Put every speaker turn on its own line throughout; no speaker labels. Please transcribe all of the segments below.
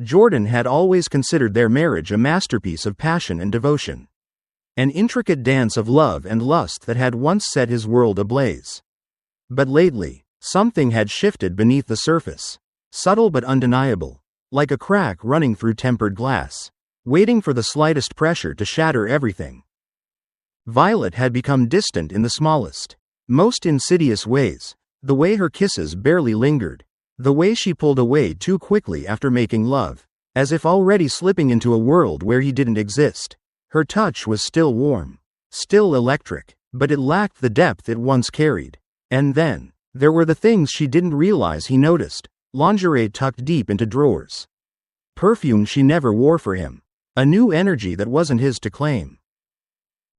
Jordan had always considered their marriage a masterpiece of passion and devotion. An intricate dance of love and lust that had once set his world ablaze. But lately, something had shifted beneath the surface. Subtle but undeniable. Like a crack running through tempered glass. Waiting for the slightest pressure to shatter everything. Violet had become distant in the smallest, most insidious ways. The way her kisses barely lingered. The way she pulled away too quickly after making love. As if already slipping into a world where he didn't exist. Her touch was still warm. Still electric. But it lacked the depth it once carried. And then, there were the things she didn't realize he noticed. Lingerie tucked deep into drawers. Perfume she never wore for him. A new energy that wasn't his to claim.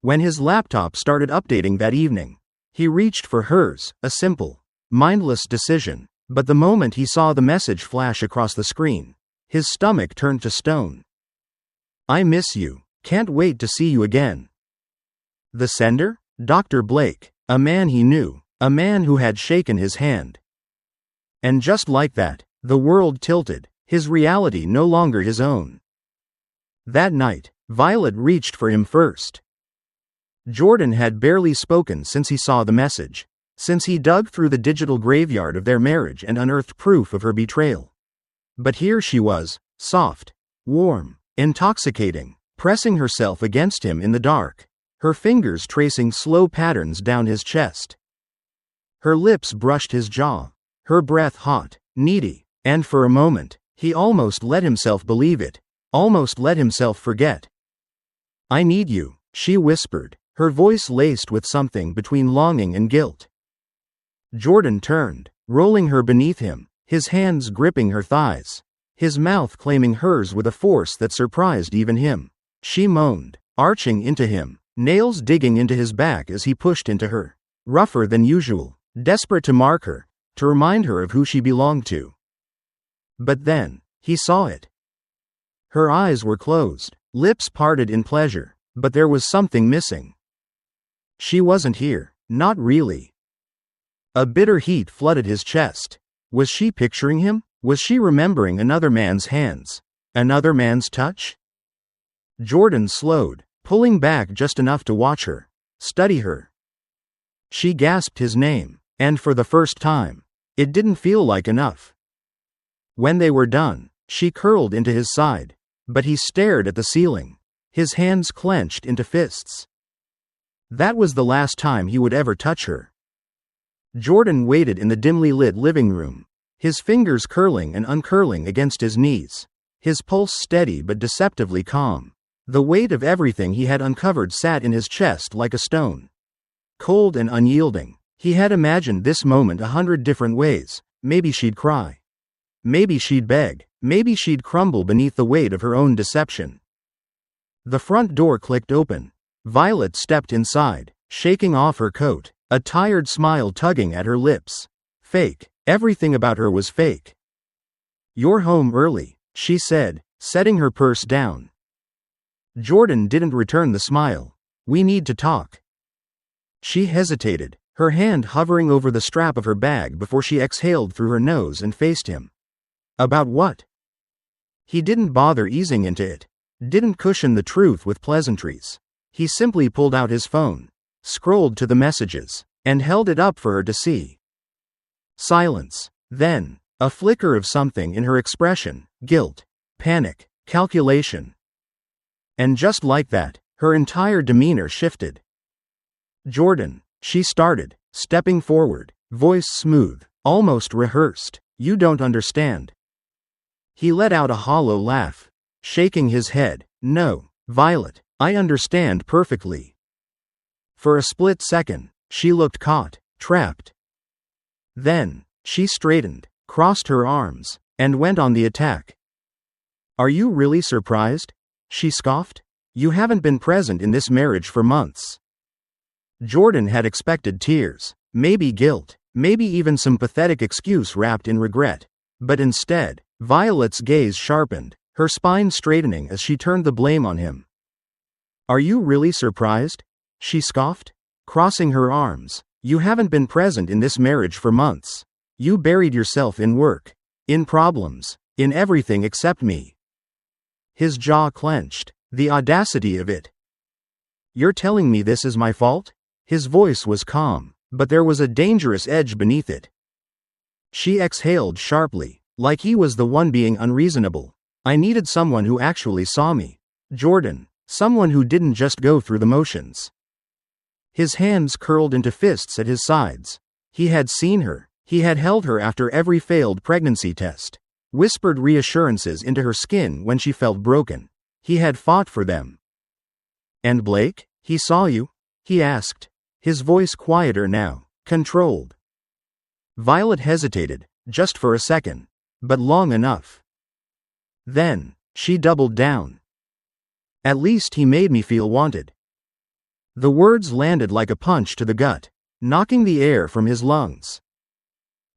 When his laptop started updating that evening, he reached for hers, a simple, mindless decision. But the moment he saw the message flash across the screen, his stomach turned to stone. I miss you. Can't wait to see you again. The sender? Dr. Blake, a man he knew, a man who had shaken his hand. And just like that, the world tilted, his reality no longer his own. That night, Violet reached for him first. Jordan had barely spoken since he saw the message, since he dug through the digital graveyard of their marriage and unearthed proof of her betrayal. But here she was, soft, warm, intoxicating, pressing herself against him in the dark, her fingers tracing slow patterns down his chest. Her lips brushed his jaw, her breath hot, needy, and for a moment, he almost let himself believe it, almost let himself forget. I need you, she whispered, her voice laced with something between longing and guilt. Jordan turned, rolling her beneath him, his hands gripping her thighs, his mouth claiming hers with a force that surprised even him. She moaned, arching into him, nails digging into his back as he pushed into her, rougher than usual, desperate to mark her, to remind her of who she belonged to. But then, he saw it. Her eyes were closed, lips parted in pleasure, but there was something missing. She wasn't here, not really. A bitter heat flooded his chest. Was she picturing him? Was she remembering another man's hands? Another man's touch? Jordan slowed, pulling back just enough to watch her, study her. She gasped his name, and for the first time, it didn't feel like enough. When they were done, she curled into his side, but he stared at the ceiling, his hands clenched into fists. That was the last time he would ever touch her. Jordan waited in the dimly lit living room, his fingers curling and uncurling against his knees, his pulse steady but deceptively calm. The weight of everything he had uncovered sat in his chest like a stone. Cold and unyielding, he had imagined this moment 100 different ways. Maybe she'd cry. Maybe she'd beg. Maybe she'd crumble beneath the weight of her own deception. The front door clicked open. Violet stepped inside, shaking off her coat, a tired smile tugging at her lips. Fake. Everything about her was fake. You're home early, she said, setting her purse down. Jordan didn't return the smile. We need to talk. She hesitated, her hand hovering over the strap of her bag before she exhaled through her nose and faced him. About what? He didn't bother easing into it. Didn't cushion the truth with pleasantries. He simply pulled out his phone, scrolled to the messages, and held it up for her to see. Silence. Then, a flicker of something in her expression, guilt, panic, calculation. And just like that, her entire demeanor shifted. Jordan, she started, stepping forward, voice smooth, almost rehearsed. You don't understand. He let out a hollow laugh, shaking his head. No, Violet, I understand perfectly. For a split second, she looked caught, trapped. Then, she straightened, crossed her arms, and went on the attack. Are you really surprised? She scoffed. You haven't been present in this marriage for months. Jordan had expected tears, maybe guilt, maybe even some pathetic excuse wrapped in regret. But instead, Violet's gaze sharpened, her spine straightening as she turned the blame on him. Are you really surprised? She scoffed, crossing her arms. You haven't been present in this marriage for months. You buried yourself in work, in problems, In everything except me. His jaw clenched. The audacity of it. You're telling me this is my fault? His voice was calm, but there was a dangerous edge beneath it. She exhaled sharply, like he was the one being unreasonable. I needed someone who actually saw me. Jordan. Someone who didn't just go through the motions. His hands curled into fists at his sides. He had seen her. He had held her after every failed pregnancy test. Whispered reassurances into her skin when she felt broken. He had fought for them. And Blake? He saw you? He asked. His voice quieter now, controlled. Violet hesitated, just for a second. But long enough. Then, she doubled down. At least he made me feel wanted. The words landed like a punch to the gut, knocking the air from his lungs.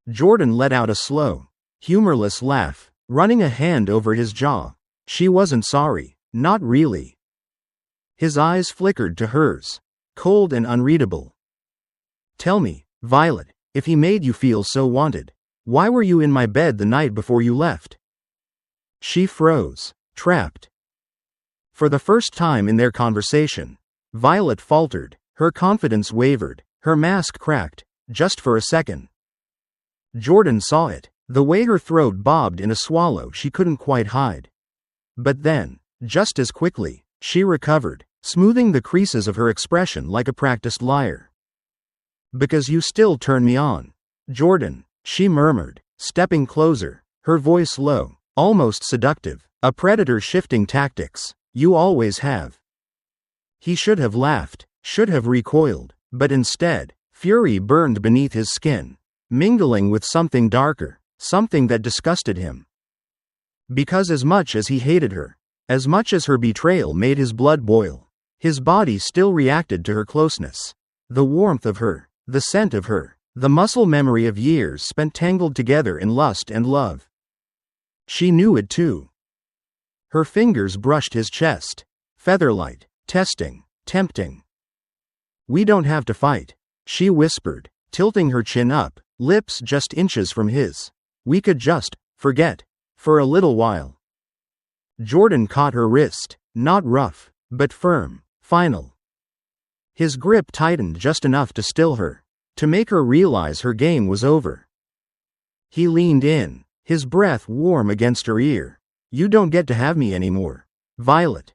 Jordan let out a slow, humorless laugh, running a hand over his jaw. She wasn't sorry, not really. His eyes flickered to hers, cold and unreadable. Tell me, Violet, if he made you feel so wanted, why were you in my bed the night before you left? She froze, trapped. For the first time in their conversation, Violet faltered, her confidence wavered, her mask cracked, just for a second. Jordan saw it, the way her throat bobbed in a swallow she couldn't quite hide. But then, just as quickly, she recovered, smoothing the creases of her expression like a practiced liar. Because you still turn me on, Jordan, she murmured, stepping closer, her voice low, almost seductive, a predator shifting tactics. You always have. He should have laughed, should have recoiled, but instead, fury burned beneath his skin, mingling with something darker, something that disgusted him. Because as much as he hated her, as much as her betrayal made his blood boil, his body still reacted to her closeness. The warmth of her, the scent of her, the muscle memory of years spent tangled together in lust and love. She knew it too. Her fingers brushed his chest, featherlight, testing, tempting. We don't have to fight, she whispered, tilting her chin up, lips just inches from his. We could just forget, for a little while. Jordan caught her wrist, not rough, but firm, final. His grip tightened just enough to still her, to make her realize her game was over. He leaned in, his breath warm against her ear. You don't get to have me anymore, Violet.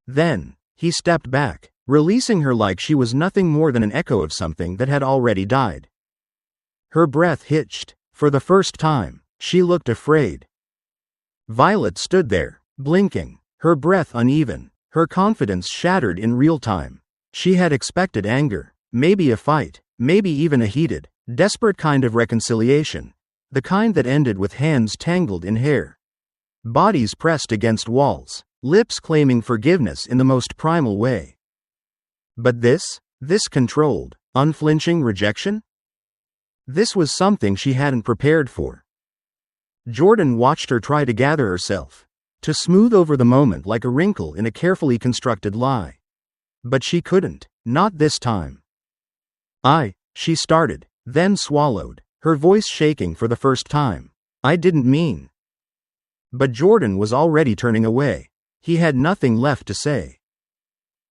Then, he stepped back, releasing her like she was nothing more than an echo of something that had already died. Her breath hitched. For the first time, she looked afraid. Violet stood there, blinking, her breath uneven, her confidence shattered in real time. She had expected anger, maybe a fight, maybe even a heated, desperate kind of reconciliation, the kind that ended with hands tangled in hair. Bodies pressed against walls, lips claiming forgiveness in the most primal way. But this controlled, unflinching rejection? This was something she hadn't prepared for. Jordan watched her try to gather herself, to smooth over the moment like a wrinkle in a carefully constructed lie. But she couldn't, not this time. She started, then swallowed, her voice shaking for the first time. I didn't mean. But Jordan was already turning away. He had nothing left to say.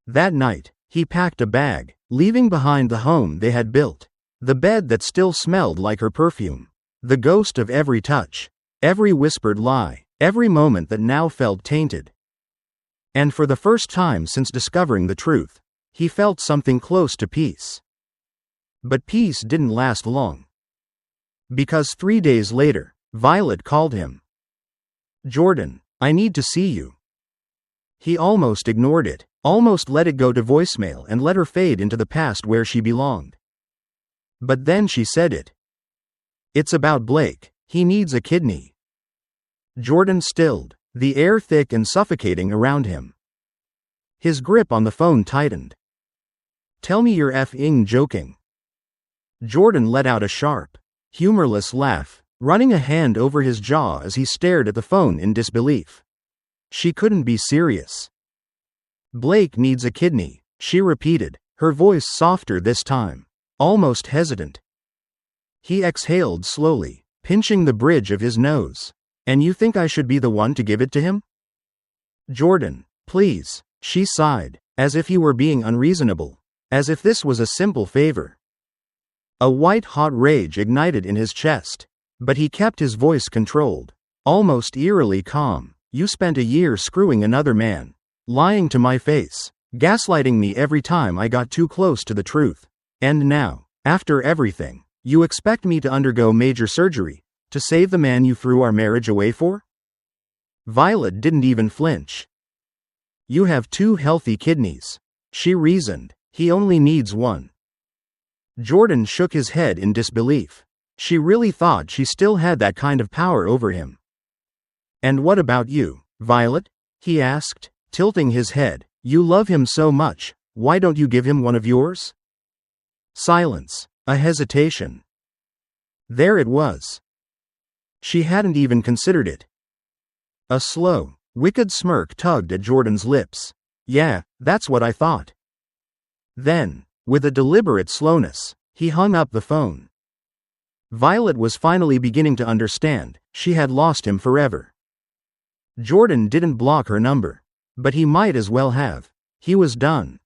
That night, he packed a bag, leaving behind the home they had built. The bed that still smelled like her perfume. The ghost of every touch, every whispered lie, every moment that now felt tainted. And for the first time since discovering the truth, he felt something close to peace. But peace didn't last long. Because 3 days later, Violet called him. Jordan, I need to see you. He almost ignored it, almost let it go to voicemail and let her fade into the past where she belonged. But then she said it. It's about Blake, he needs a kidney. Jordan stilled, the air thick and suffocating around him. His grip on the phone tightened. Tell me you're effing joking. Jordan let out a sharp, humorless laugh, running a hand over his jaw as he stared at the phone in disbelief. She couldn't be serious. Blake needs a kidney, she repeated, her voice softer this time, almost hesitant. He exhaled slowly, pinching the bridge of his nose. And you think I should be the one to give it to him? Jordan, please, she sighed, as if he were being unreasonable, as if this was a simple favor. A white-hot rage ignited in his chest, but he kept his voice controlled, almost eerily calm. You spent a year screwing another man, lying to my face, gaslighting me every time I got too close to the truth. And now, after everything, you expect me to undergo major surgery to save the man you threw our marriage away for? Violet didn't even flinch. You have 2 healthy kidneys, she reasoned. He only needs 1. Jordan shook his head in disbelief. She really thought she still had that kind of power over him. And what about you, Violet? He asked, tilting his head. You love him so much, why don't you give him one of yours? Silence, a hesitation. There it was. She hadn't even considered it. A slow, wicked smirk tugged at Jordan's lips. Yeah, that's what I thought. Then, with a deliberate slowness, he hung up the phone. Violet was finally beginning to understand. She had lost him forever. Jordan didn't block her number, but he might as well have. He was done.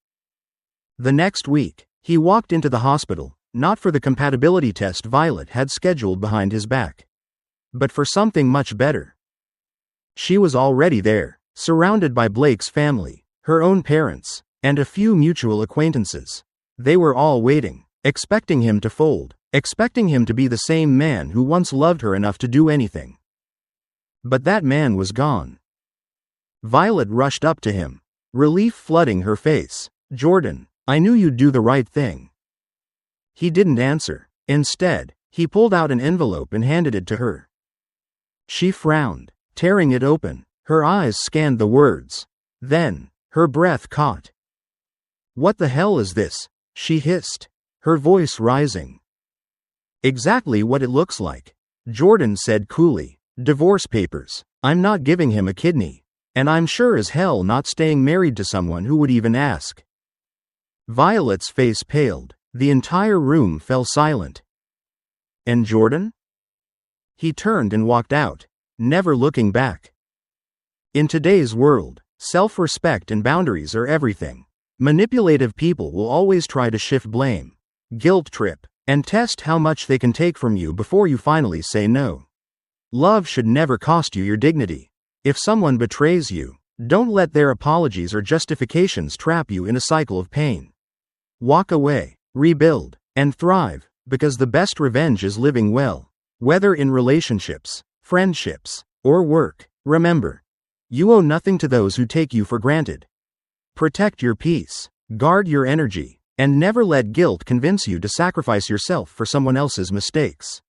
The next week, he walked into the hospital, not for the compatibility test Violet had scheduled behind his back, but for something much better. She was already there, surrounded by Blake's family, her own parents, and a few mutual acquaintances. They were all waiting, expecting him to fold, expecting him to be the same man who once loved her enough to do anything. But that man was gone. Violet rushed up to him, relief flooding her face. Jordan, I knew you'd do the right thing. He didn't answer. Instead, he pulled out an envelope and handed it to her. She frowned, tearing it open. Her eyes scanned the words. Then, her breath caught. What the hell is this? She hissed, her voice rising. Exactly what it looks like, Jordan said coolly. Divorce papers. I'm not giving him a kidney. And I'm sure as hell not staying married to someone who would even ask. Violet's face paled. The entire room fell silent. And Jordan? He turned and walked out, never looking back. In today's world, self-respect and boundaries are everything. Manipulative people will always try to shift blame, guilt trip, and test how much they can take from you before you finally say no. Love should never cost you your dignity. If someone betrays you, don't let their apologies or justifications trap you in a cycle of pain. Walk away, rebuild, and thrive, because the best revenge is living well. Whether in relationships, friendships, or work, remember, you owe nothing to those who take you for granted. Protect your peace, guard your energy, and never let guilt convince you to sacrifice yourself for someone else's mistakes.